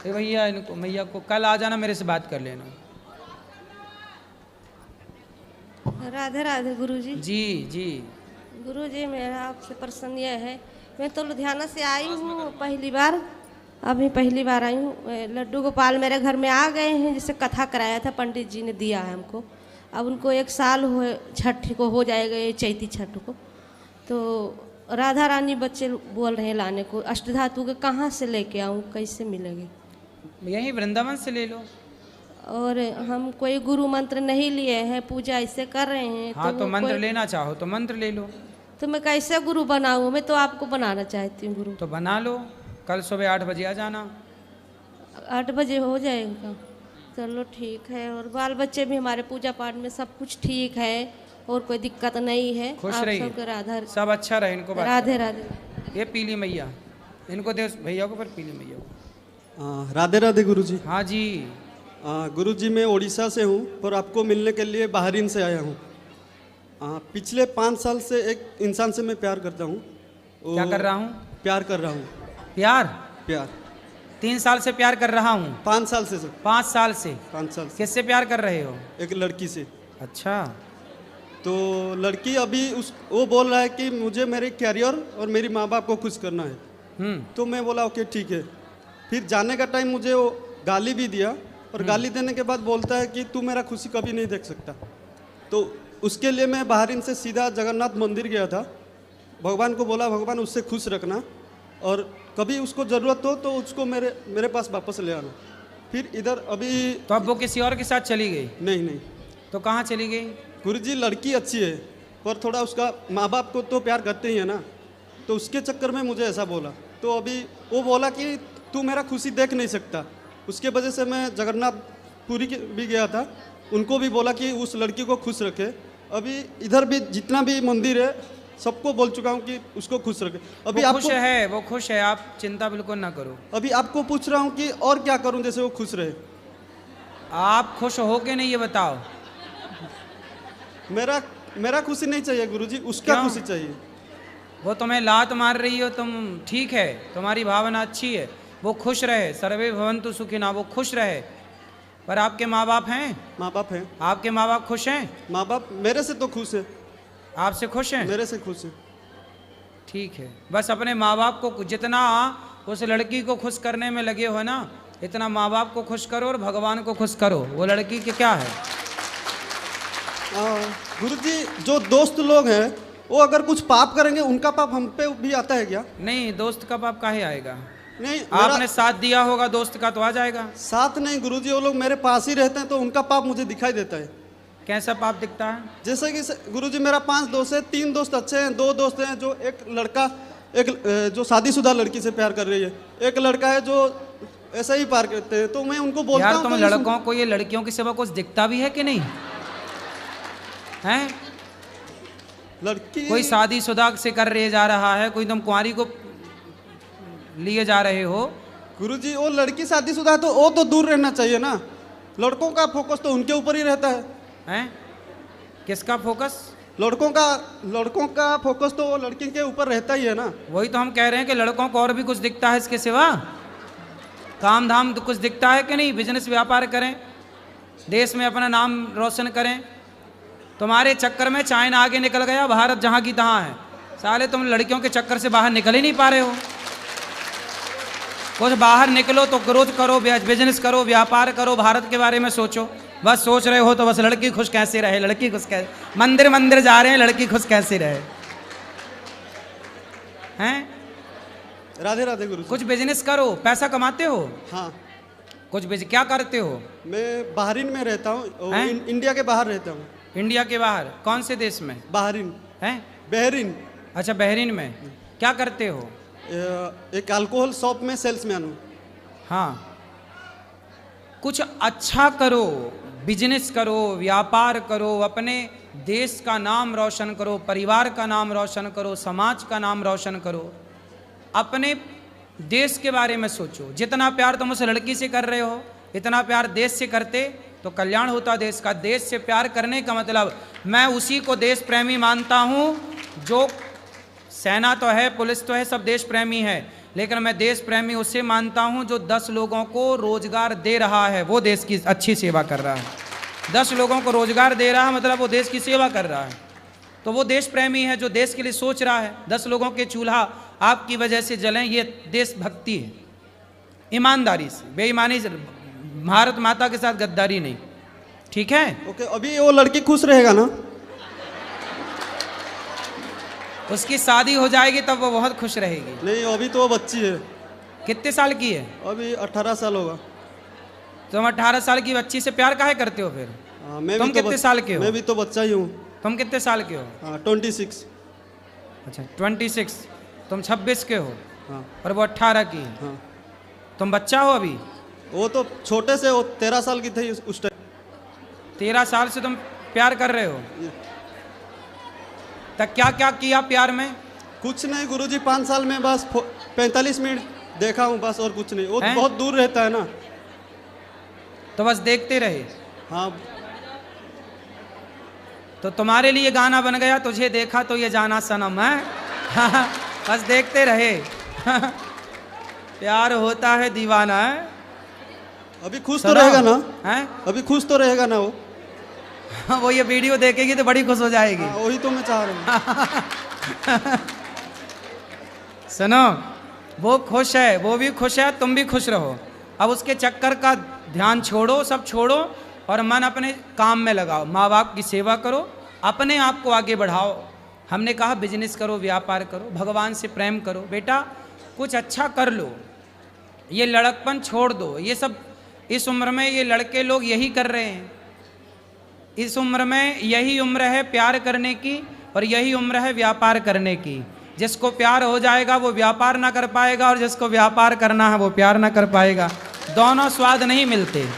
ए भैया इनको मैया को कल आ जाना, मेरे से बात कर लेना। राधे राधे गुरुजी। जी जी। गुरुजी मेरा आपसे प्रश्न यह है, मैं तो लुधियाना से आई हूँ पहली बार, अभी पहली बार आई हूँ। लड्डू गोपाल मेरे घर में आ गए हैं, जिसे कथा कराया था पंडित जी ने दिया है हमको। अब उनको 1 साल हुए, छठ को हो जाएगा, ये चैती छठ को। तो राधा रानी बच्चे बोल रहे हैं लाने को, अष्टधातु के कहाँ से लेके आऊँ, कैसे मिलेंगे? यहीं वृंदावन से ले लो। और हम कोई गुरु मंत्र नहीं लिए हैं, पूजा ऐसे कर रहे हैं। हाँ तो मंत्र लेना चाहो तो मंत्र ले लो। तो मैं कैसे गुरु बनाऊँ? मैं तो आपको बनाना चाहती हूँ गुरु। तो बना लो, कल सुबह 8 बजे आ जाना। 8 बजे हो जाएगा? चलो ठीक है। और बाल बच्चे भी हमारे पूजा पाठ में सब कुछ ठीक है और कोई दिक्कत नहीं है। खुश आप रहिए, सबको राधा सब अच्छा रहे। इनको बात राधे राधे। ये पीली मैया, इनको दे उस भैया को, पर पीली मैया को। राधे राधे गुरुजी। हाँ जी। गुरुजी मैं उड़ीसा से हूँ, पर आपको मिलने के लिए बहरीन से आया हूँ। पिछले 5 साल से एक इंसान से मैं प्यार करता हूँ। क्या कर रहा हूँ? प्यार कर रहा हूँ। प्यार? प्यार 3 साल से प्यार कर रहा हूँ? 5 साल से सर। 5 साल से? 5 साल से। किससे प्यार कर रहे हो? एक लड़की से। अच्छा। तो लड़की अभी वो बोल रहा है कि मुझे मेरे कैरियर और मेरी माँ बाप को खुश करना है। तो मैं बोला ओके ठीक है। फिर जाने का टाइम मुझे वो गाली भी दिया, और गाली देने के बाद बोलता है कि तू मेरा खुशी कभी नहीं देख सकता। तो उसके लिए मैं बहरीन से सीधा जगन्नाथ मंदिर गया था। भगवान को बोला भगवान उससे खुश रखना, और कभी उसको ज़रूरत हो तो उसको मेरे पास वापस ले आना। फिर इधर अभी तो अब वो किसी और के साथ चली गई? नहीं नहीं। तो कहाँ चली गई? गुरुजी लड़की अच्छी है, पर थोड़ा उसका माँ बाप को तो प्यार करते ही है ना, तो उसके चक्कर में मुझे ऐसा बोला। तो अभी वो बोला कि तू मेरा खुशी देख नहीं सकता। उसके वजह से मैं जगन्नाथपुरी भी गया था, उनको भी बोला कि उस लड़की को खुश रखे। अभी इधर भी जितना भी मंदिर है सबको बोल चुका हूँ कि उसको खुश रखे। अभी वो खुश है, वो खुश है, आप चिंता बिल्कुल ना करो। अभी आपको पूछ रहा हूँ कि और क्या करूँ जैसे वो खुश रहे। आप खुश हो के नहीं ये बताओ। मेरा खुशी नहीं चाहिए गुरुजी, उसका खुशी चाहिए। वो तुम्हें लात मार रही हो, तुम ठीक है, तुम्हारी भावना अच्छी है, वो खुश रहे, सर्वे भवन्तु सुखिनः, वो खुश रहे। पर आपके माँ बाप हैं? माँ बाप हैं। आपके माँ बाप खुश हैं? माँ बाप मेरे से तो खुश है। आपसे खुश हैं? मेरे से खुश है। ठीक है, बस अपने माँ बाप को जितना उस लड़की को खुश करने में लगे हो ना, इतना माँ बाप को खुश करो और भगवान को खुश करो। वो लड़की के क्या है? गुरुजी जो दोस्त लोग हैं वो अगर कुछ पाप करेंगे उनका पाप हम पे भी आता है क्या? नहीं, दोस्त का पाप काहे आएगा? नहीं, आपने साथ दिया होगा दोस्त का तो आ जाएगा। साथ नहीं गुरुजी, वो लोग मेरे पास ही रहते हैं तो उनका पाप मुझे दिखाई देता है। कैसा पाप दिखता है? जैसे कि गुरुजी मेरा 5 दोस्त है, 3 दोस्त अच्छे हैं, 2 दोस्त हैं जो जो शादीशुदा लड़की से प्यार कर रही है, एक लड़का है जो ऐसा ही प्यार करते हैं। तो मैं उनको बोलता हूँ यार तुम लड़कों को ये लड़कियों की सिवा कुछ दिखता भी है कि नहीं है? लड़की कोई शादीशुदा से कर रहे जा रहा है, कोई तुम कुंवारी को लिए जा रहे हो। गुरुजी वो लड़की शादीशुदा तो वो तो दूर रहना चाहिए ना, लड़कों का फोकस तो उनके ऊपर ही रहता है। हैं? किसका फोकस? लड़कों का फोकस तो वो लड़की के ऊपर रहता ही है ना। वही तो हम कह रहे हैं कि लड़कों को और भी कुछ दिखता है इसके सिवा, काम धाम तो कुछ दिखता है कि नहीं? बिजनेस व्यापार करें, देश में अपना नाम रोशन करें। तुम्हारे चक्कर में चाइना आगे निकल गया, भारत जहाँ की तहाँ है। साले तुम लड़कियों के चक्कर से बाहर निकल ही नहीं पा रहे हो। कुछ बाहर निकलो तो ग्रोथ करो, बिजनेस करो, व्यापार करो, भारत के बारे में सोचो। बस सोच रहे हो तो बस लड़की खुश कैसे रहे, लड़की खुश कैसे, मंदिर जा रहे हैं, लड़की खुश कैसे रहे। हैं? राधे राधे गुरु। कुछ बिजनेस करो, पैसा कमाते हो? हाँ। कुछ क्या करते हो? मैं बहरीन में रहता हूँ, इंडिया के बाहर रहता हूँ। इंडिया के बाहर? कौन से देश में? बहरीन। हैं? बहरीन। अच्छा, बहरीन में क्या करते हो? एक अल्कोहल शॉप में सेल्समैन हूँ। हाँ, कुछ अच्छा करो, बिजनेस करो, व्यापार करो, अपने देश का नाम रोशन करो, परिवार का नाम रोशन करो, समाज का नाम रोशन करो, अपने देश के बारे में सोचो। जितना प्यार तुम उस लड़की से कर रहे हो, इतना प्यार देश से करते तो कल्याण होता देश का। देश से प्यार करने का मतलब, मैं उसी को देश प्रेमी मानता हूँ जो सेना तो है, पुलिस तो है, सब देश प्रेमी है, लेकिन मैं देश प्रेमी उसे मानता हूं जो 10 लोगों को रोजगार दे रहा है, वो देश की अच्छी सेवा कर रहा है। 10 लोगों को रोजगार दे रहा है मतलब वो देश की सेवा कर रहा है, तो वो देश प्रेमी है जो देश के लिए सोच रहा है। 10 लोगों के चूल्हा आपकी वजह से जलें, ये देशभक्ति है, ईमानदारी से, बेईमानी से, भारत माता के साथ गद्दारी नहीं। ठीक है? ओके, अभी वो लड़की खुश रहेगा ना? उसकी शादी हो जाएगी तब वो बहुत खुश रहेगी। नहीं, अभी तो वो बच्ची है। कितने साल की है? अभी 18 साल होगा। तुम 18 साल की बच्ची से प्यार काहे करते हो फिर? मैं तुम भी तो कितने साल के हो? मैं भी तो बच्चा ही हूँ। तुम कितने साल के हो? 26। अच्छा 26, तुम 26 के हो। हाँ और वो 18 की है। हाँ। तुम बच्चा हो अभी? वो तो छोटे से, वो 13 साल की थी उस टाइम। 13 साल से तुम प्यार कर रहे हो? तब क्या क्या किया प्यार में? कुछ नहीं गुरुजी, 5 साल में बस 45 मिनट देखा हूँ बस, और कुछ नहीं। वो हैं? बहुत दूर रहता है ना। तो बस देखते रहे। हाँ। तो तुम्हारे लिए गाना बन गया, तुझे देखा तो ये जाना सनम है। बस देखते रहे। प्यार होता है दीवाना है। अभी खुश तो रहेगा ना? हैं? अभी खुश तो रहेगा ना वो? वो ये वीडियो देखेगी तो बड़ी खुश हो जाएगी। हाँ, वही तो मैं चाह रहा हूँ। सुनो, वो खुश है, वो भी खुश है, तुम भी खुश रहो। अब उसके चक्कर का ध्यान छोड़ो, सब छोड़ो और मन अपने काम में लगाओ। माँ बाप की सेवा करो, अपने आप को आगे बढ़ाओ। हमने कहा बिजनेस करो, व्यापार करो, भगवान से प्रेम करो। बेटा कुछ अच्छा कर लो, ये लड़कपन छोड़ दो। ये सब इस उम्र में ये लड़के लोग यही कर रहे हैं। इस उम्र में यही उम्र है प्यार करने की और यही उम्र है व्यापार करने की। जिसको प्यार हो जाएगा वो व्यापार ना कर पाएगा और जिसको व्यापार करना है वो प्यार ना कर पाएगा। दोनों स्वाद नहीं मिलते।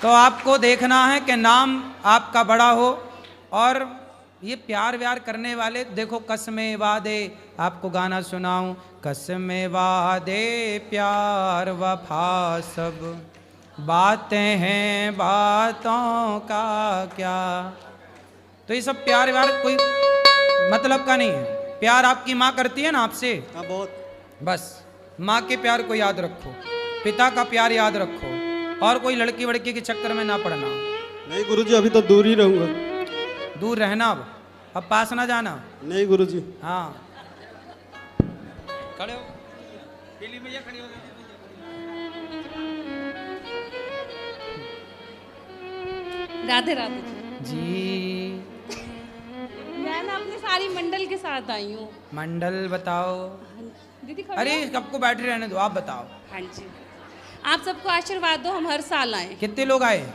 तो आपको देखना है कि नाम आपका बड़ा हो। और ये प्यार व्यार करने वाले देखो, कसमें वादे, आपको गाना सुनाऊं, कसमें वादे प्यार वफा सब बातें हैं बातों का क्या। तो ये सब प्यार व्यार कोई मतलब का नहीं है। प्यार आपकी माँ करती है ना आपसे, हाँ बहुत। बस माँ के प्यार को याद रखो, पिता का प्यार याद रखो, और कोई लड़की वड़की के चक्कर में ना पड़ना। नहीं गुरुजी, अभी तो दूर ही रहूंगा। दूर रहना, अब पास ना जाना। नहीं गुरुजी। हाँ, खड़े हो, दिल्ली में खड़ी हो। राधे राधे जी। मैं ना अपनी सारी मंडल के साथ आई हूँ। मंडल बताओ। दीदी खड़ी अरे हो? सबको बैठे रहने दो, आप बताओ। हाँ जी, आप सबको आशीर्वाद दो, हम हर साल आए। कितने लोग आए?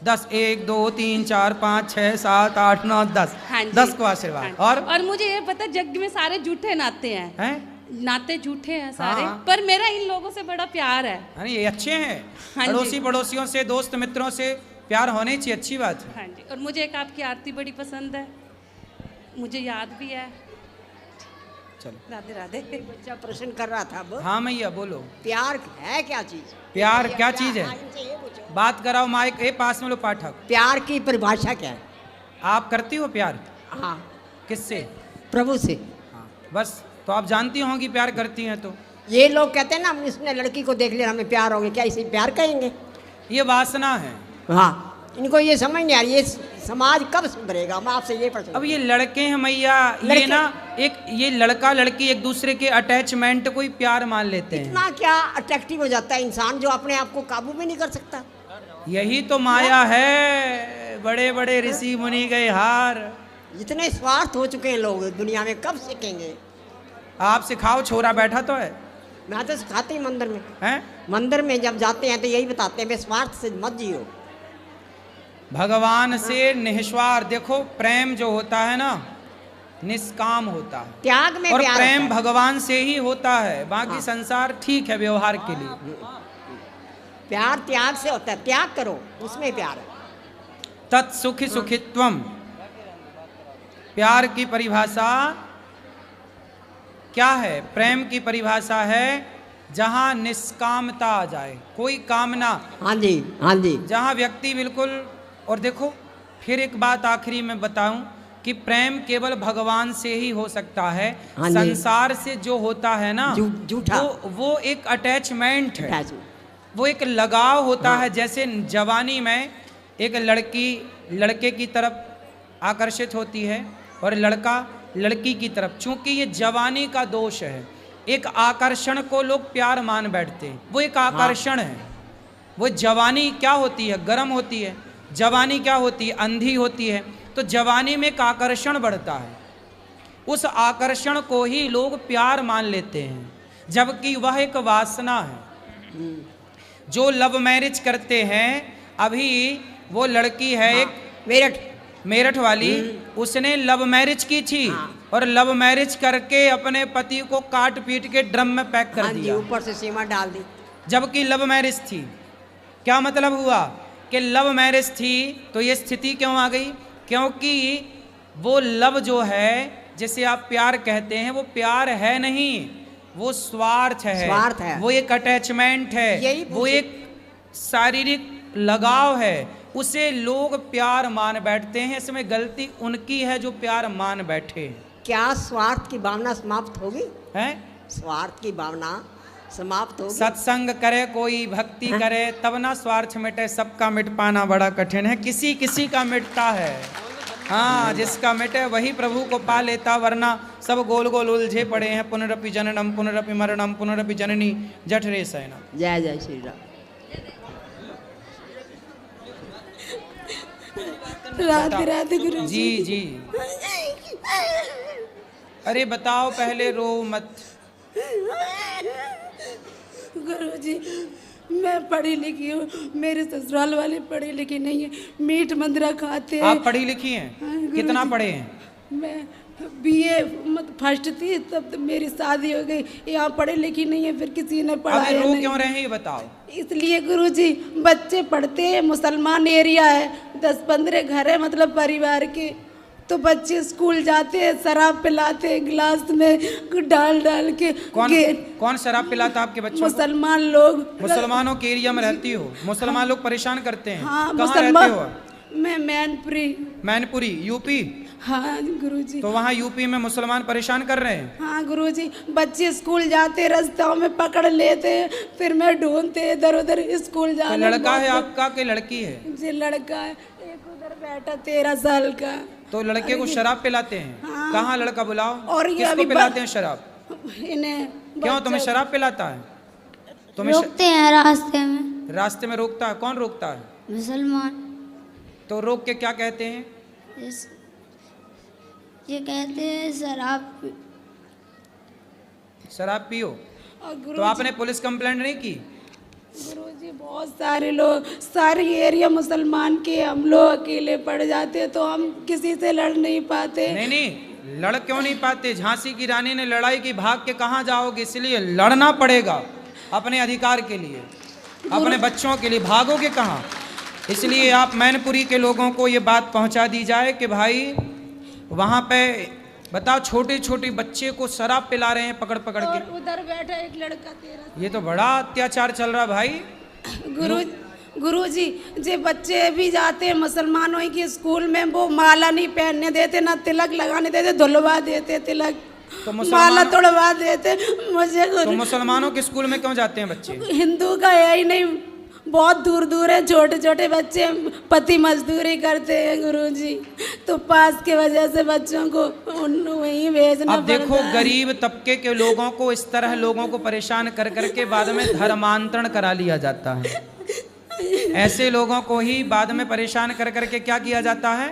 10। 1 2 3 4 5 6 7 8 9 10। हाँ जी। 10 को आशीर्वाद। हाँ। और मुझे ये पता, जग में सारे झूठे नाते हैं। हैं? नाते झूठे हैं सारे, हाँ। पर मेरा इन लोगों से बड़ा प्यार है। अरे ये अच्छे हैं। हाँ जी। पड़ोसी पड़ोसियों से, दोस्त मित्रों से प्यार होने चाहिए, अच्छी बात है। हाँ जी, और मुझे एक आपकी आरती बड़ी पसंद है, मुझे याद भी है। चलो। राधे राधे। बच्चा प्रश्न कर रहा था अब, हाँ मैया बोलो। प्यार है क्या चीज? प्यार क्या चीज है? हाँ, इनसे ये पूछो। बात कराओ माइक, ए पास में लो पाठक। प्यार की परिभाषा क्या है? आप करती हो प्यार? हाँ, किससे? प्रभु से। हाँ बस, तो आप जानती होंगी प्यार करती हैं तो। ये लोग कहते हैं ना, हम इसने लड़की को देख लिया हमें प्यार हो गया, क्या इसे प्यार कहेंगे? ये वासना है। हाँ, इनको ये समझ नहीं आ रही, ये समाज कब सुधरेगा? मैं आपसे ये प्रश्न। अब ये लड़के हैं मैया, ये लड़के- ना एक ये लड़का लड़की एक दूसरे के अटैचमेंट को ही प्यार मान लेते हैं। इतना क्या अट्रैक्टिव हो जाता है इंसान जो अपने आप को काबू में नहीं कर सकता? यही तो माया है, बड़े बड़े ऋषि मुनि गए हार। इतने स्वार्थ हो चुके हैं लोग दुनिया में, कब सीखेंगे? आप सिखाओ, छोरा बैठा तो है। मैं तो सिखाती हूँ मंदिर में। हैं? मंदिर में जब जाते हैं तो यही बताते हैं, स्वार्थ से मत जियो। भगवान से निस्वार्थ। देखो प्रेम जो होता है ना, निष्काम होता है, त्याग में और प्यार प्रेम होता है। भगवान से ही होता है। बाकी हाँ। संसार ठीक है व्यवहार के लिए। प्यार त्याग से होता है, त्याग करो, उसमें प्यार है। तत्सुखि सुखित्वम। प्यार की परिभाषा क्या है? प्रेम की परिभाषा है जहां निष्कामता आ जाए, कोई कामना। हाँ जी, हाँ जी। जहां व्यक्ति बिल्कुल। और देखो फिर एक बात आखिरी में बताऊं कि प्रेम केवल भगवान से ही हो सकता है। हाँ जी। संसार से जो होता है ना झूठा। वो एक अटैचमेंट है, Attachment। वो एक लगाव होता हाँ। है। जैसे जवानी में एक लड़की लड़के की तरफ आकर्षित होती है और लड़का लड़की की तरफ। चूंकि ये जवानी का दोष है, एक आकर्षण को लोग प्यार मान बैठते हैं, वो एक आकर्षण है। वो जवानी क्या होती है? गर्म होती है। जवानी क्या होती है? अंधी होती है। तो जवानी में एक आकर्षण बढ़ता है, उस आकर्षण को ही लोग प्यार मान लेते हैं, जबकि वह एक वासना है। जो लव मैरिज करते हैं, अभी वो लड़की है एक मेरठ वाली, उसने लव मैरिज की थी और लव मैरिज करके अपने पति को काट पीट के ड्रम में पैक कर हाँ जी, दिया, ऊपर से सीमा डाल दी। जबकि लव मैरिज थी। क्या मतलब हुआ कि लव मैरिज थी तो ये स्थिति क्यों आ गई? क्योंकि वो लव जो है, जिसे आप प्यार कहते हैं, वो प्यार है नहीं, वो स्वार्थ है, स्वार्थ है। वो एक अटैचमेंट है, वो एक शारीरिक लगाव है। उसे लोग प्यार मान बैठते हैं। इसमें गलती उनकी है जो प्यार मान बैठे। क्या स्वार्थ की भावना समाप्त होगी? हैं? स्वार्थ की भावना समाप्त होगी। सत्संग करे कोई, भक्ति करे, तब ना स्वार्थ मिटे। सबका मिट पाना बड़ा कठिन है, किसी किसी का मिटता है। हाँ, जिसका मिटे वही प्रभु को पा लेता, वरना सब गोल गोल उलझे पड़े हैं। पुनरपि जननम पुनरपि मरणम पुनरपि जननी जठरे शयनम। जय जय श्री राम। राधे राधे गुरु जी जी। अरे बताओ, पहले रो मत। गुरु जी, मैं पढ़ी लिखी हूँ, मेरे ससुराल वाले पढ़े लिखे नहीं है, मीट मंदिरा खाते हैं। आप पढ़ी लिखी हैं? हाँ, कितना गुरुजी। पढ़े हैं? मैं बीए फर्स्ट थी, तब तो मेरी शादी हो गई। यहाँ पढ़े लिखी नहीं है, फिर किसी ने अबे पढ़ाया रो नहीं। क्यों रहे हैं ये बताओ। इसलिए गुरुजी, बच्चे पढ़ते हैं, मुसलमान एरिया है, 10-15 घर है मतलब परिवार के, तो बच्चे स्कूल जाते हैं, शराब पिलाते हैं गिलास में डाल डाल के। कौन शराब पिलाता आपके बच्चों को? मुसलमान लोग। मुसलमानों के एरिया में रहती हो? मुसलमान लोग परेशान करते हैं? हाँ, कहाँ मुसलमान। रहते हो? मैं मैनपुरी। मैनपुरी, यूपी? हाँ गुरुजी। तो वहाँ यूपी में मुसलमान परेशान कर रहे हैं? हाँ गुरुजी, बच्चे स्कूल जाते, रास्ते में पकड़ लेते, फिर मैं ढूंढते इधर उधर स्कूल तो जाना। लड़का है आपका कि लड़की है? जी लड़का है, एक उधर बैठा 13 साल का। तो लड़के को शराब पिलाते हैं? हाँ। कहाँ लड़का बुलाओ। और ये किसको अभी पिलाते हैं शराब? इन्हें क्यों, तुम्हें शराब पिलाता है? तुम्हें रोकते हैं रास्ते में। रास्ते में रोकता है? कौन रोकता है? मुसलमान। तो रोक के क्या कहते हैं? ये कहते हैं शराब पियो। और तो गुरुजी, आपने पुलिस कंप्लेंट नहीं की? गुरुजी बहुत सारे लोग, सारे एरिया मुसलमान के, हम लोग अकेले पड़ जाते तो हम किसी से लड़ नहीं पाते। नहीं नहीं, लड़ क्यों नहीं पाते? झांसी की रानी ने लड़ाई की, भाग के कहाँ जाओगे? इसलिए लड़ना पड़ेगा अपने अधिकार के लिए, अपने बच्चों के लिए। भागोगे कहाँ? इसलिए आप मैनपुरी के लोगों को ये बात पहुंचा दी जाए कि भाई वहाँ पे बताओ, छोटे छोटे बच्चे को शराब पिला रहे हैं पकड़ पकड़ के। और उधर बैठा एक लड़का 13। ये तो बड़ा अत्याचार चल रहा भाई। गुरुजी, जे बच्चे भी जाते हैं मुसलमानों के स्कूल में, वो माला नहीं पहनने देते, ना तिलक लगाने देते, धुलवा देते तिलक, तो माला तोड़वा देते। मुझे तो मुसलमानों के स्कूल में क्यों जाते हैं बच्चे? हिंदू का है ही नहीं, बहुत दूर दूर है, छोटे छोटे बच्चे पति मजदूरी करते हैं गुरुजी, तो पास के वजह से बच्चों को वहीं भेजना अब देखो, पड़ता है। गरीब तबके के लोगों को इस तरह लोगों को परेशान कर करके बाद में धर्मांतरण करा लिया जाता है। ऐसे लोगों को ही बाद में परेशान कर करके क्या किया जाता है?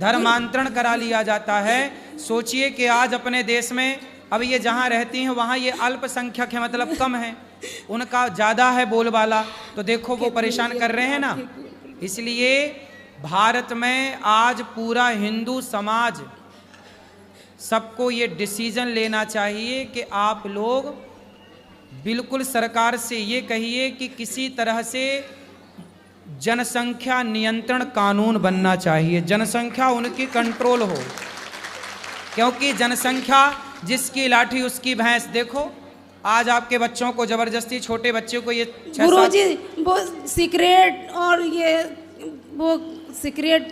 धर्मांतरण करा लिया जाता है। सोचिए कि आज अपने देश में अब ये जहाँ रहती हैं वहाँ ये अल्पसंख्यक है, मतलब कम है, उनका ज़्यादा है बोलबाला, तो देखो वो परेशान कर रहे हैं ना। इसलिए भारत में आज पूरा हिंदू समाज, सबको ये डिसीजन लेना चाहिए कि आप लोग बिल्कुल सरकार से ये कहिए कि किसी तरह से जनसंख्या नियंत्रण कानून बनना चाहिए, जनसंख्या उनकी कंट्रोल हो, क्योंकि जनसंख्या जिसकी लाठी उसकी भैंस। देखो आज आपके बच्चों को जबरदस्ती, छोटे बच्चे को ये गुरुजी, वो सिगरेट और ये वो सिगरेट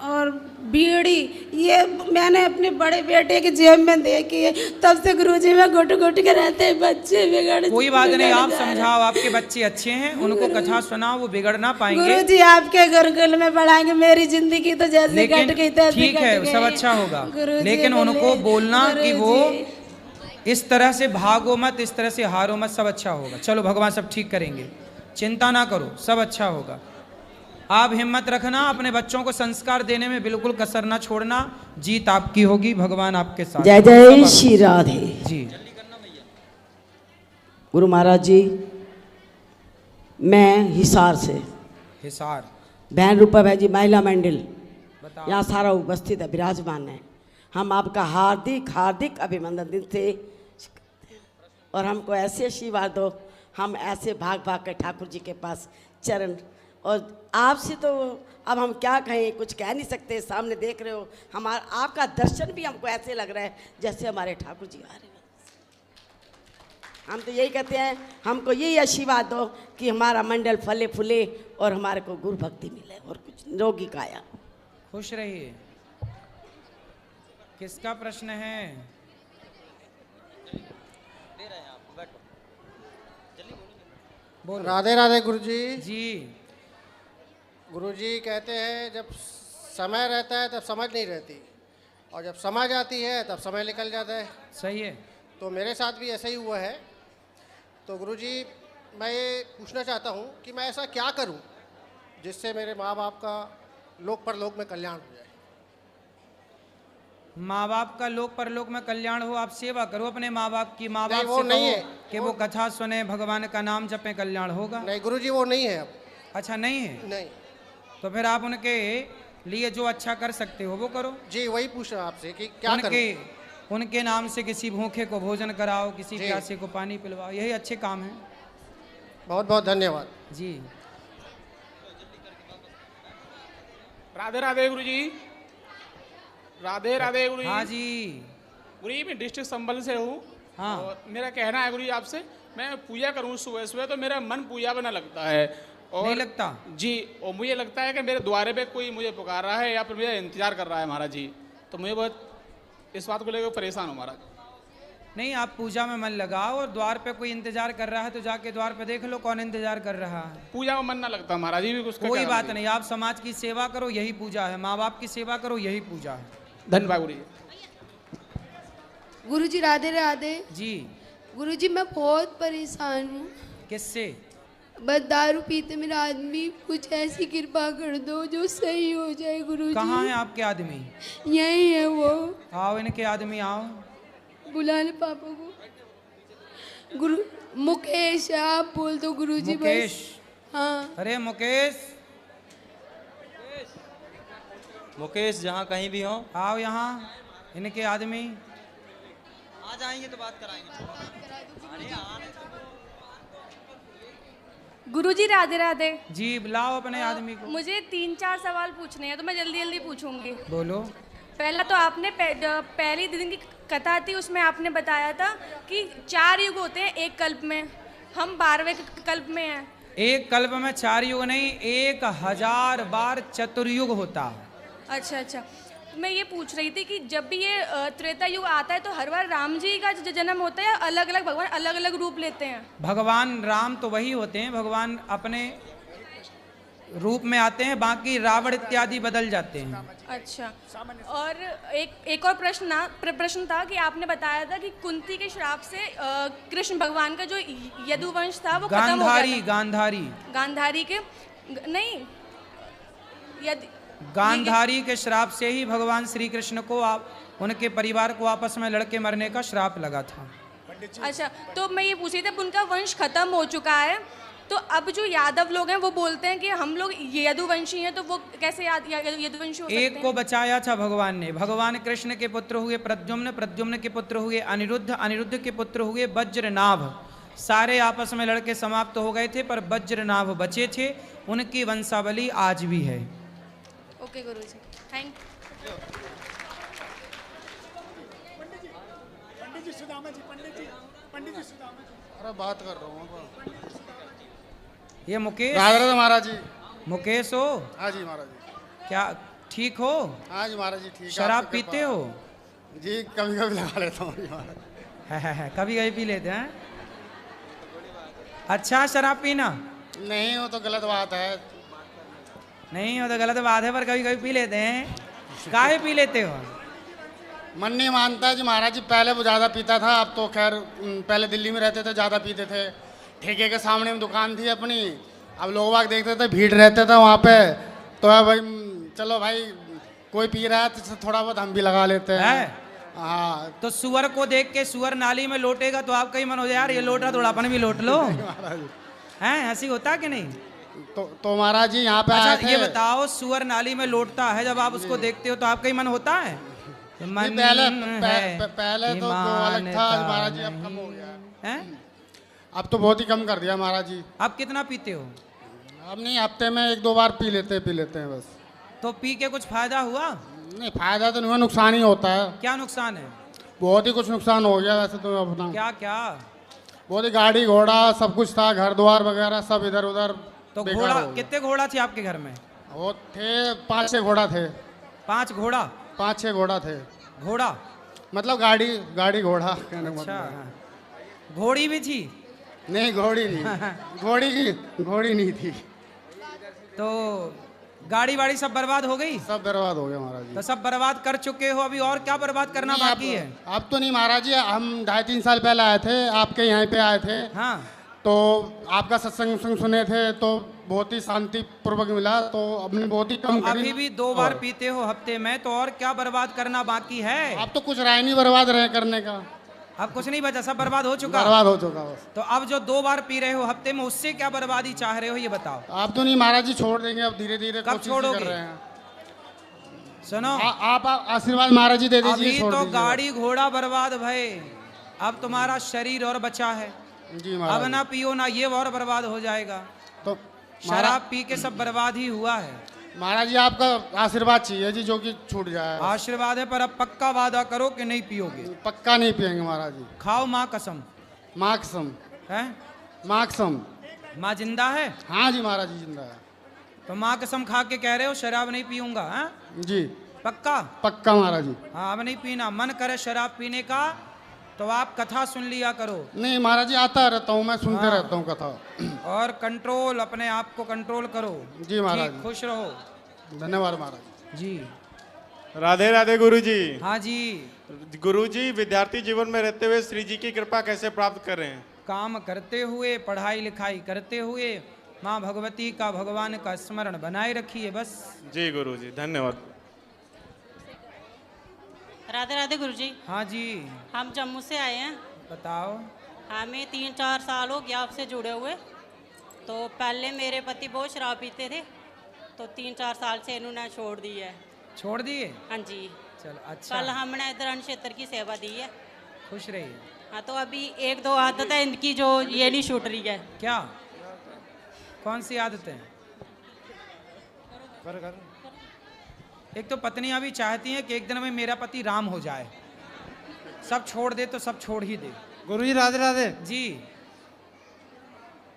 और बीड़ी, ये मैंने अपने बड़े बेटे के जेब में देखी है, तब से गुरुजी में घुट घुट के रहते हैं, बच्चे बिगड़ कोई बात नहीं, बिगड़ आप जा रहे हैं। समझाओ, आपके बच्चे अच्छे हैं, उनको कथा सुनाओ, वो बिगड़ ना पाएंगे। गुरुजी आपके गुरुकुल में पढ़ाएंगे, मेरी जिंदगी तो जैसे लेकिन कट गई तैसे ठीक कट है, गई। सब अच्छा होगा, गुरुजी लेकिन बोले, उनको बोलना कि वो गुरुजी। इस तरह से भागो मत, इस तरह से हारो मत, सब अच्छा होगा। चलो भगवान सब ठीक करेंगे, चिंता ना करो, सब अच्छा होगा। आप हिम्मत रखना, अपने बच्चों को संस्कार देने में बिल्कुल कसर ना छोड़ना, जीत आपकी होगी, भगवान आपके साथ। जय जय श्री राधे। जी गुरु महाराज जी, मैं हिसार से हिसार, बहन रूपा भाई जी महिला मंडल, बताओ। यहाँ सारा उपस्थित है, विराजमान है। हम आपका हार्दिक हार्दिक अभिनंदन दिन से, और हमको ऐसे आशीर्वाद दो, हम ऐसे भाग भाग के ठाकुर जी के पास चरण, और आपसे तो अब हम क्या कहें, कुछ कह नहीं सकते। सामने देख रहे हो, हमारा आपका दर्शन भी हमको ऐसे लग रहा है जैसे हमारे ठाकुर जी आ रहे हैं। हम तो यही कहते हैं, हमको यही आशीर्वाद दो कि हमारा मंडल फले फूले और हमारे को गुरु भक्ति मिले, और कुछ निरोगी काया। खुश रहिए। किसका प्रश्न है? बोलो। राधे राधे गुरुजी। जी गुरुजी कहते हैं जब समय रहता है तब समझ नहीं रहती, और जब समझ आती है तब समय निकल जाता है। सही है। तो मेरे साथ भी ऐसा ही हुआ है। तो गुरुजी, मैं ये पूछना चाहता हूँ कि मैं ऐसा क्या करूँ जिससे मेरे माँ बाप का लोक परलोक में कल्याण हो जाए। माँ बाप का लोक परलोक में कल्याण हो, आप सेवा करो अपने माँ बाप की। माँ बाप नहीं, वो से नहीं कहो है। कि वो कथा सुने, भगवान का नाम जपे, कल्याण होगा। नहीं गुरुजी, वो नहीं है अब। अच्छा नहीं है? नहीं तो फिर आप उनके लिए जो अच्छा कर सकते हो वो करो। जी, वही पूछ रहा आपसे कि क्या उनके करूँ। उनके नाम से किसी भूखे को भोजन कराओ, किसी जी। प्यासे को पानी पिलवाओ, यही अच्छे काम हैं। बहुत बहुत धन्यवाद जी। राधे राधे गुरु जी। राधे राधे गुरु जी। हाँ जी। गुरु जी, मैं डिस्ट्रिक्ट संभल से हूँ। हाँ। और मेरा कहना है गुरु जी आपसे, मैं पूजा करूँ सुबह सुबह तो मेरा मन पूजा में न लगता है। और नहीं लगता? जी, और मुझे लगता है कि मेरे द्वारे पे कोई मुझे पुकार रहा है या फिर मुझे इंतजार कर रहा है महाराज जी। तो मुझे बहुत इस बात को लेकर परेशान हूँ महाराज। नहीं, आप पूजा में मन लगाओ, और द्वार पे कोई इंतजार कर रहा है तो जाके द्वार पे देख लो कौन इंतजार कर रहा है। पूजा में मन ना लगता महाराज जी भी कुछ। कोई बात नहीं, आप समाज की सेवा करो, यही पूजा है। माँ बाप की सेवा करो, यही पूजा है। धन्यवाद गुरु जी। गुरुजी राधे राधे। जी। गुरुजी, मैं बहुत परेशान हूँ। किससे? बस दारू पीते मेरा आदमी, कुछ ऐसी कृपा कर दो जो सही हो जाए गुरुजी। कहाँ है आपके आदमी? यही है वो। आओ, इनके आदमी आओ। बुला ले पापा को। गुरु मुकेश है, आप बोल दो गुरुजी। मुकेश? बस हाँ। अरे मुकेश, मुकेश जहाँ कहीं भी हो, आओ यहाँ। इनके आदमी आ जाएंगे तो बात कराएंगे। गुरुजी राधे राधे। जी, बुलाओ अपने आदमी को। मुझे 3-4 सवाल पूछने हैं, तो मैं जल्दी जल्दी पूछूंगी। बोलो। पहला तो आपने पहली दिन की कथा थी, उसमें आपने बताया था कि 4 युग होते हैं एक कल्प में, हम 12वें कल्प में हैं। एक कल्प में 4 युग नहीं, 1000 बार चतुर्युग होता है। अच्छा अच्छा, मैं ये पूछ रही थी कि जब भी ये त्रेता युग आता है तो हर बार राम जी का जन्म होता है या अलग अलग भगवान अलग अलग रूप लेते हैं? भगवान राम तो वही होते हैं, भगवान अपने रूप में आते हैं, बाकी रावण इत्यादि बदल जाते हैं। अच्छा, और एक और प्रश्न था कि आपने बताया था कि कुंती के श्राप से कृष्ण भगवान का जो यदुवंश था वो खत्म हो गया था। गांधारी के नहीं, गांधारी के श्राप से ही भगवान श्री कृष्ण को उनके परिवार को आपस में लड़के मरने का श्राप लगा था। अच्छा, तो मैं ये पूछ रही थी, उनका वंश खत्म हो चुका है, तो अब जो यादव लोग हैं वो बोलते हैं कि हम लोग यदुवंशी हैं, तो वो कैसे यदुवंशी हो सकते हैं? एक को बचाया था भगवान ने। भगवान कृष्ण के पुत्र हुए प्रद्युम्न, प्रद्युम्न के पुत्र हुए अनिरुद्ध, अनिरुद्ध के पुत्र हुए वज्रनाभ। सारे आपस में लड़के समाप्त हो गए थे, पर वज्रनाभ बचे थे, उनकी वंशावली आज भी है। Okay Guruji, thank you. Pandit ji अरे बात कर रहा हूँ। ये मुकेश? राधे राधे महाराज जी। मुकेश हो? हाँ जी महाराज जी। ठीक हो? हाँ जी महाराज जी ठीक है। शराब आपकी पीते कृपा। हो? जी कभी कभी लगा लेता हूँ महाराज। कभी कभी पी लेते हैं। अच्छा शराब पीना नहीं वो तो गलत बात है। नहीं हो तो गलत बात है, पर कभी कभी पी लेते हैं। काहे पी लेते हो? मन नहीं मानता जी महाराज जी। पहले वो ज़्यादा पीता था, अब तो खैर पहले दिल्ली में रहते थे, ज़्यादा पीते थे। ठेके के सामने में दुकान थी अपनी, अब लोग बाग देखते थे, भीड़ रहते थे वहाँ पे, तो है भाई चलो भाई कोई पी रहा है तो थोड़ा बहुत हम भी लगा लेते हैं। हाँ तो सुअर को देख के सुअर नाली में लोटेगा तो आपका ही मन हो जाए यार ये लोट रहा थोड़ा अपन भी लोट लो। हैं हंसी होता कि नहीं? तो महाराज जी यहाँ पे अच्छा ये बताओ, सुअर नाली में लोटता है, जब आप उसको देखते हो तो आपका ही मन होता है? मन पहले तो अलग था महाराज जी, अब कम हो गया है। अब तो बहुत ही कम कर दिया महाराज जी। आप कितना पीते हो? अब नहीं, हफ्ते में 1-2 बार पी लेते हैं बस। तो पी के कुछ फायदा हुआ? नहीं फायदा तो नहीं हुआ, नुकसान ही होता है। क्या नुकसान है? बहुत ही कुछ नुकसान हो गया वैसे तो अपना। क्या क्या? बहुत ही गाड़ी घोड़ा सब कुछ था, घर द्वार वगैरह सब इधर उधर। तो घोड़ा कितने घोड़ा थे आपके घर में? वो थे 5-6 घोड़ा थे। 5 घोड़ा? 5-6 घोड़ा थे। घोड़ा मतलब गाड़ी घोड़ा। अच्छा घोड़ी भी थी? नहीं घोड़ी नहीं। घोड़ी नहीं थी। तो गाड़ी वाड़ी सब बर्बाद हो गई? सब बर्बाद हो गया महाराज जी। तो सब बर्बाद कर चुके हो, अभी और क्या बर्बाद करना बाकी है? अब तो नहीं महाराज जी, हम 2.5-3 साल पहले आए थे, आपके यहाँ पे आए थे। हाँ तो आपका सत्संग सुने थे तो बहुत ही शांति पूर्वक मिला, तो हमने बहुत ही कम करी। अभी भी 2 बार पीते हो हफ्ते में, तो और क्या बर्बाद करना बाकी है? अब तो कुछ राय नहीं बर्बाद रहे करने का। अब कुछ नहीं बचा, सब बर्बाद हो चुका? बर्बाद हो चुका बस। तो अब जो 2 बार पी रहे हो हफ्ते में, उससे क्या बर्बादी चाह रहे हो ये बताओ? आप तो नहीं महाराज जी, छोड़ देंगे अब धीरे धीरे। कब छोड़ोगे? सुनो आप आशीर्वाद महाराज जी दे दीजिए। अभी तो गाड़ी घोड़ा बर्बाद भय, अब तुम्हारा शरीर और बचा है जी। अब ना पियो ना ये और बर्बाद हो जाएगा। तो शराब पी के सब बर्बाद ही हुआ है। महाराज जी आपका आशीर्वाद चाहिए जी, जो कि छूट जाए। आशीर्वाद है, पर अब पक्का वादा करो कि नहीं पियोगे। पक्का नहीं पियेंगे महाराज जी। खाओ माँ कसम। माँ कसम है? माँ कसम। माँ जिंदा है? हाँ जी महाराज जी जिंदा है। तो माँ कसम खा के कह रहे हो शराब नहीं पीऊंगा? है जी पक्का? पक्का महाराज जी। हाँ अब नहीं पीना। मन करे शराब पीने का तो आप कथा सुन लिया करो। नहीं महाराज जी, आता रहता हूँ मैं, सुनते रहता हूँ कथा। और कंट्रोल, अपने आप को कंट्रोल करो। जी महाराज। खुश रहो। धन्यवाद महाराज जी। राधे राधे गुरु जी। हाँ जी। गुरु जी, विद्यार्थी जीवन में रहते हुए श्री जी की कृपा कैसे प्राप्त कर रहे हैं? काम करते हुए, पढ़ाई लिखाई करते हुए माँ भगवती का, भगवान का स्मरण बनाए रखिए बस। जी गुरु जी, धन्यवाद। राधे राधे गुरु जी। हाँ जी। हम जम्मू से आए हैं। बताओ। हमें 3-4 साल हो गया आपसे जुड़े हुए। तो पहले मेरे पति बहुत शराब पीते थे, तो 3-4 साल से इन्होंने छोड़ दी है। छोड़ दिए? हाँ जी। चलो अच्छा। कल हमने इधर अन्न क्षेत्र की सेवा दी है। खुश रहिए। हाँ तो अभी 1-2 आदत है इनकी जो ये नहीं छूट रही है। क्या? कौन सी आदतें? एक तो पत्नियां भी चाहती हैं कि एक दिन में मेरा पति राम हो जाए, सब छोड़ दे तो सब छोड़ ही दे। गुरु जी राधे राधे जी।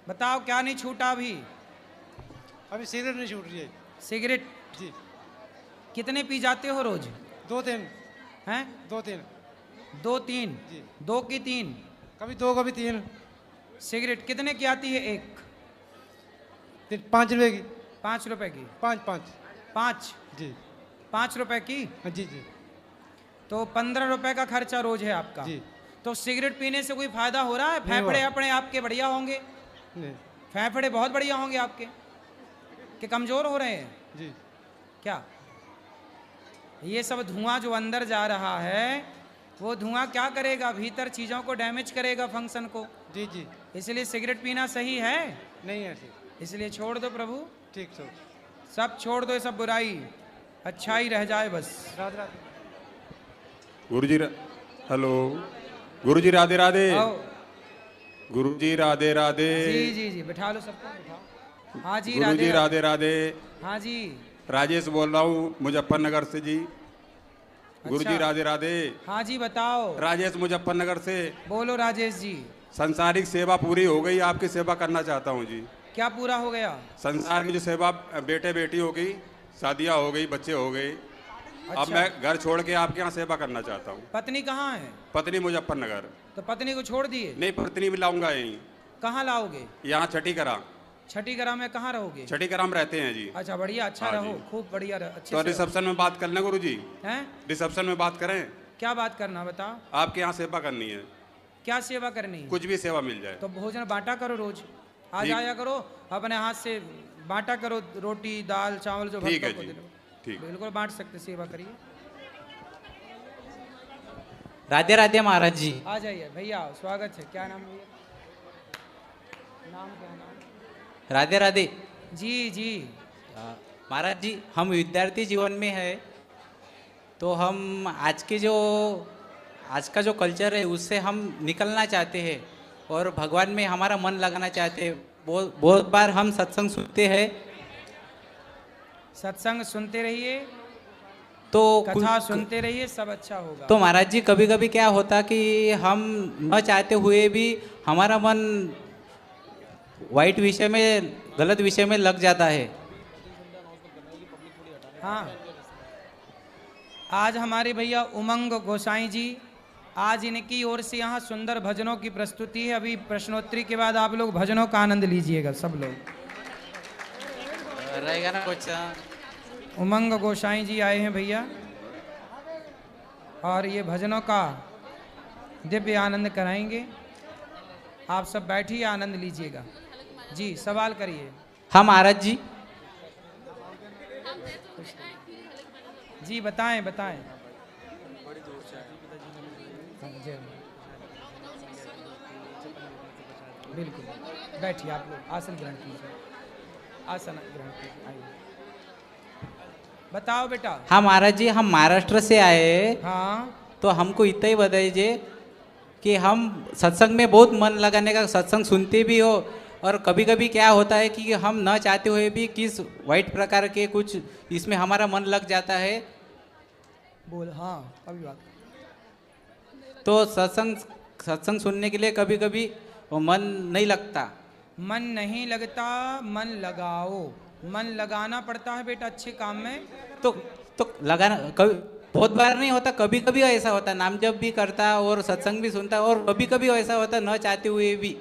बताओ क्या नहीं छूटा अभी? अभी सिगरेट नहीं छूट रही है। सिगरेट? जी। कितने पी जाते हो रोज? 2-3 हैं? 2-3 2-3 जी। 2 की 3? कभी 2 कभी 3। सिगरेट कितने की आती है एक? 5 रुपए की। 5 रुपए की? 5 जी। 5 रुपए की? जी जी। तो 15 रुपए का खर्चा रोज है आपका जी। तो सिगरेट पीने से कोई फायदा हो रहा है? फेफड़े अपने आपके बढ़िया होंगे? नहीं। फेफड़े बहुत बढ़िया होंगे आपके कि कमजोर हो रहे हैं? जी। क्या ये सब धुआं जो अंदर जा रहा है वो धुआं क्या करेगा? भीतर चीजों को डैमेज करेगा, फंक्शन को। जी जी। इसलिए सिगरेट पीना सही है नहीं है ठीक। इसलिए छोड़ दो प्रभु। ठीक सर। सब छोड़ दो, ये सब बुराई, अच्छा ही रह जाए बस। राधे राधे गुरु जी। हेलो गुरु जी राधे राधे। गुरु जी राधे राधे। जी जी जी बिठा लो सबको, बिठाओ। हाँ जी गुरु जी राधे राधे। हाँ जी। राजेश बोल रहा हूँ मुजफ्फरनगर से जी। गुरु जी राधे राधे। हाँ जी बताओ। राजेश मुजफ्फरनगर से। बोलो राजेश जी। संसारिक सेवा पूरी हो गई, आपकी सेवा करना चाहता हूँ जी। क्या पूरा हो गया? संसार की जो सेवा बेटे बेटी होगी शादियाँ हो गई, बच्चे हो गए। अब मैं घर छोड़ के आपके यहाँ सेवा करना चाहता हूँ। पत्नी कहाँ है? पत्नी मुजफ्फरनगर। तो पत्नी को छोड़ दिए? नहीं, पत्नी भी लाऊंगा यहीं। कहाँ लाओगे? यहाँ छठीकरा। छठीकरा में कहाँ रहोगे? छठीकरा में रहते हैं जी। अच्छा, बढ़िया, अच्छा रहो, खूब बढ़िया, अच्छे तो से रिसेप्शन में बात कर लें गुरुजी? हैं? रिसेप्शन में बात करें? क्या बात करना बताओ? आपके यहाँ सेवा करनी है। क्या सेवा करनी है? कुछ भी सेवा मिल जाए। तो भोजन बांटा करो, रोज आ जाया करो, अपने हाथ से बांटा करो, रोटी दाल चावल जो ठीक है भक्तों को जी, दे दो। ठीक। बिल्कुल बांट सकते, सेवा करिए। राधे राधे महाराज जी। आ जाइए भैया, स्वागत है। क्या नाम भैया? नाम क्या नाम? राधे राधे जी जी। महाराज जी, हम विद्यार्थी जीवन में है, तो हम आज का जो कल्चर है उससे हम निकलना चाहते हैं और भगवान में हमारा मन लगाना चाहते हैं। बहुत बार हम सत्संग सुनते हैं। सत्संग सुनते रहिए, तो कथा सुनते रहिए, सब अच्छा होगा। तो महाराज जी, कभी कभी क्या होता कि हम न चाहते हुए भी हमारा मन वाइट विषय में, गलत विषय में लग जाता है। हाँ, आज हमारे भैया उमंग गोसाई जी, आज इनकी ओर से यहाँ सुंदर भजनों की प्रस्तुति है। अभी प्रश्नोत्तरी के बाद आप लोग भजनों का आनंद लीजिएगा सब लोग। रहेगा ना कुछ? उमंग गोसाई जी आए हैं भैया, और ये भजनों का दिव्य आनंद कराएंगे। आप सब बैठिए, आनंद लीजिएगा। जी, सवाल करिए। हाँ महाराज जी। जी बताएं बताएं। बिल्कुल, बैठिए आप लोग, आसन ग्रहण कीजिए, आसन ग्रहण कीजिए, आइए। बताओ बेटा। हाँ महाराज जी, हम महाराष्ट्र से आए। हाँ। तो हमको इतना ही बताइए कि हम सत्संग में बहुत मन लगाने का, सत्संग सुनते भी हो, और कभी कभी क्या होता है कि हम न चाहते हुए भी किस वाइट प्रकार के कुछ इसमें हमारा मन लग जाता है। बोल। हाँ, अभी बात। तो सत्संग सुनने के लिए कभी कभी वो मन नहीं लगता। मन नहीं लगता, मन लगाओ। मन लगाना पड़ता है बेटा अच्छे काम में। तो लगाना कभी, बहुत बार नहीं होता, कभी कभी ऐसा होता, नाम जप भी करता और सत्संग भी सुनता, और कभी कभी ऐसा होता न चाहते हुए भी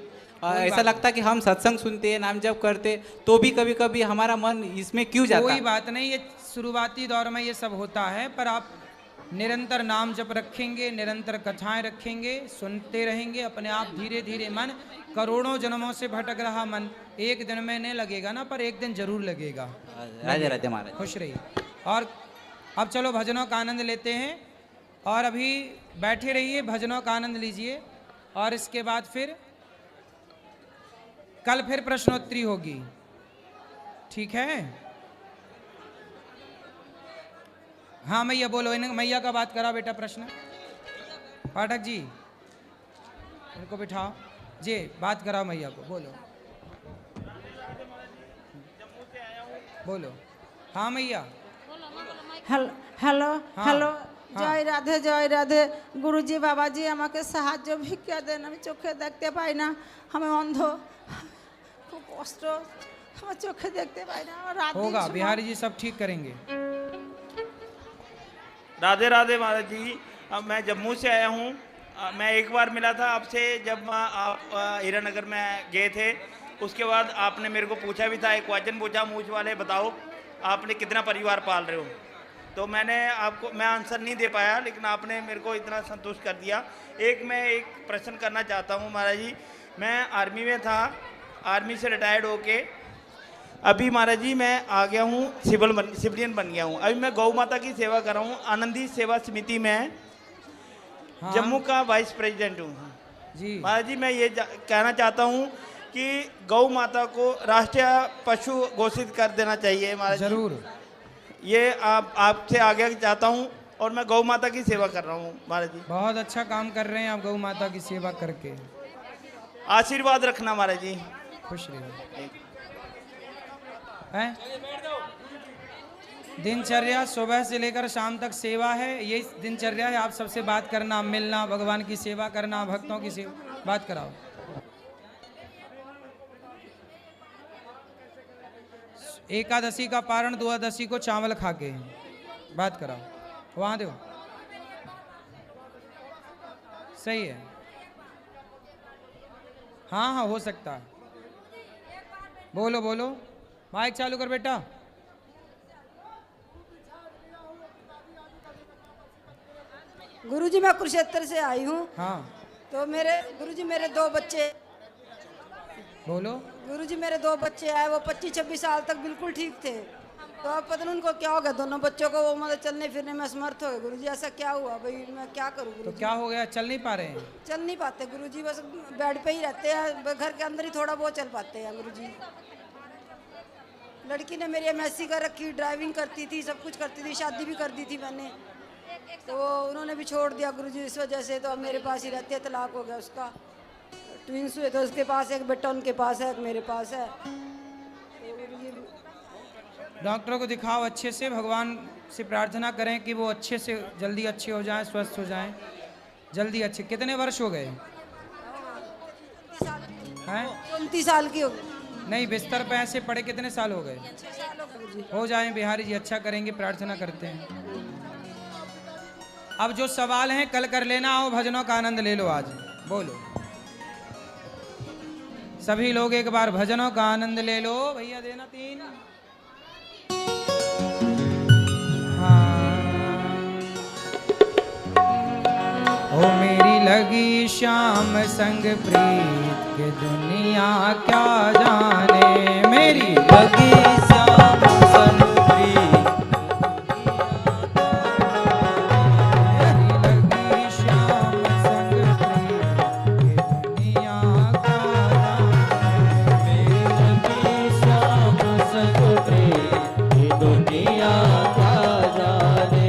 ऐसा लगता कि हम सत्संग सुनते हैं, नाम जप करते, तो भी कभी कभी हमारा मन इसमें क्यों जाता? कोई बात नहीं, ये शुरुआती दौर में ये सब होता है, पर आप निरंतर नाम जप रखेंगे, निरंतर कथाएं रखेंगे, सुनते रहेंगे, अपने आप धीरे धीरे मन, करोड़ों जन्मों से भटक रहा मन एक दिन में नहीं लगेगा ना, पर एक दिन जरूर लगेगा। राधे राधे महाराज। खुश रहिए। और अब चलो भजनों का आनंद लेते हैं, और अभी बैठे रहिए, भजनों का आनंद लीजिए, और इसके बाद फिर कल फिर प्रश्नोत्तरी होगी, ठीक है? हाँ मैया बोलो, इन्हें मैया का बात करा बेटा। प्रश्न पाठक जी, इनको बिठाओ जी, बात कराओ मैया को, बोलो बोलो। हाँ मैया। हेलो हेलो हेलो, জয় রাধে জয় রাধে। গুরুজি বাবাজি আমাকে সাহায্য ভিক্ষা দেন, আমি চোখে দেখতে পাই না, আমি অন্ধ, খুব কষ্ট, আমার চোখে দেখতে পাই না। আমার রাত होगा, बिहारी जी सब ठीक करेंगे। राधे राधे महाराज जी, मैं जम्मू से आया हूँ। मैं एक बार मिला था आपसे जब आप हीरानगर में गए थे, उसके बाद आपने मेरे को पूछा भी था, एक क्वेश्चन पूछा, मूछ वाले बताओ आपने कितना परिवार पाल रहे हो। तो मैंने आपको, मैं आंसर नहीं दे पाया, लेकिन आपने मेरे को इतना संतुष्ट कर दिया। मैं एक प्रश्न करना चाहता हूँ महाराज जी। मैं आर्मी में था, आर्मी से रिटायर्ड होके अभी महाराज जी मैं आ गया हूँ, सिविलियन बन गया हूँ। अभी मैं गौ माता की सेवा कर रहा हूँ, आनंदी सेवा समिति में जम्मू का वाइस प्रेसिडेंट हूँ जी। महाराज जी मैं ये कहना चाहता हूँ कि गौ माता को राष्ट्रीय पशु घोषित कर देना चाहिए महाराज जी। जरूर, ये आपसे आगे चाहता हूँ, और मैं गौ माता की सेवा कर रहा हूँ महाराज जी। बहुत अच्छा काम कर रहे हैं आप गौ माता की सेवा करके। आशीर्वाद रखना महाराज जी। खुश रहिए। हैं? दिनचर्या सुबह से लेकर शाम तक सेवा है, यही दिनचर्या है। आप सबसे बात करना, मिलना, भगवान की सेवा करना, भक्तों की सेवा, बात कराओ। एकादशी का पारण द्वादशी को चावल खा के बात कराओ, वहां दो। सही है, हाँ हाँ हो सकता है। बोलो बोलो, माइक चालू कर बेटा। गुरुजी मैं कुरुक्षेत्र से आई हूँ। हाँ तो मेरे गुरुजी मेरे 2 बच्चे, बोलो। गुरुजी मेरे 2 बच्चे आए, वो 25-26 साल तक बिल्कुल ठीक थे। तो अब पता नहीं उनको क्या हो गया, दोनों बच्चों को वो मतलब चलने फिरने में असमर्थ हो गए। गुरुजी ऐसा क्या हुआ भाई, मैं क्या करूँ? तो क्या हो गया, चल नहीं पा रहे हैं? चल नहीं पाते गुरुजी, बस बेड पे ही रहते हैं, घर के अंदर ही थोड़ा बहुत चल पाते हैं गुरुजी। लड़की ने मेरी MSc कर रखी, ड्राइविंग करती थी, सब कुछ करती थी, शादी भी कर दी थी मैंने, तो वो उन्होंने भी छोड़ दिया गुरुजी इस वजह से। तो अब मेरे पास ही रहते हैं, तलाक हो गया उसका। ट्विंस हुए तो उसके पास एक बेटा उनके पास है, एक मेरे पास है। तो गुरुजी डॉक्टरों को दिखाओ अच्छे से, भगवान से प्रार्थना करें कि वो अच्छे से जल्दी अच्छे हो जाएं, स्वस्थ हो जाएं जल्दी अच्छे। कितने वर्ष हो गए हैं? 29 साल की हो गई। नहीं, बिस्तर पे ऐसे पड़े कितने साल हो गए? हो जाए बिहारी जी, अच्छा करेंगे, प्रार्थना करते हैं। अब जो सवाल हैं कल कर लेना, आओ भजनों का आनंद ले लो आज। बोलो सभी लोग एक बार भजनों का आनंद ले लो। भैया देना 3। ओ मेरी लगी श्याम संग प्रीत के दुनिया क्या जाने, मेरी लगी श्याम संग प्रीत, मेरी लगी श्याम संग प्रीत के दुनिया क्या जाने, मेरी लगी श्याम संग प्रीत के दुनिया क्या जाने।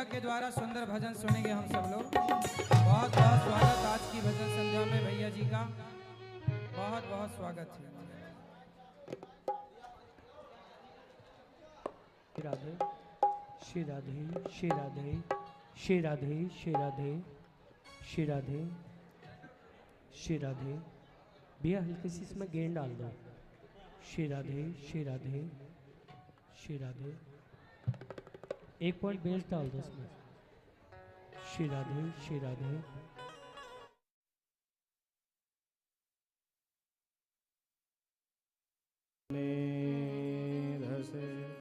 के द्वारा सुंदर भजन सुनेंगे हम सब लोग। बहुत बहुत स्वागत आज की भजन संध्या में भैया जी का, बहुत बहुत स्वागत है। राधे श्री राधे श्री राधे श्री राधे श्री राधे श्री राधे श्री राधे। भैया हल्की सी इसमें गेंद डाल दो। श्री राधे श्री राधे श्री राधे। 1 पॉइंट बेस डाल दो इसमें। श्री राधे श्री राधे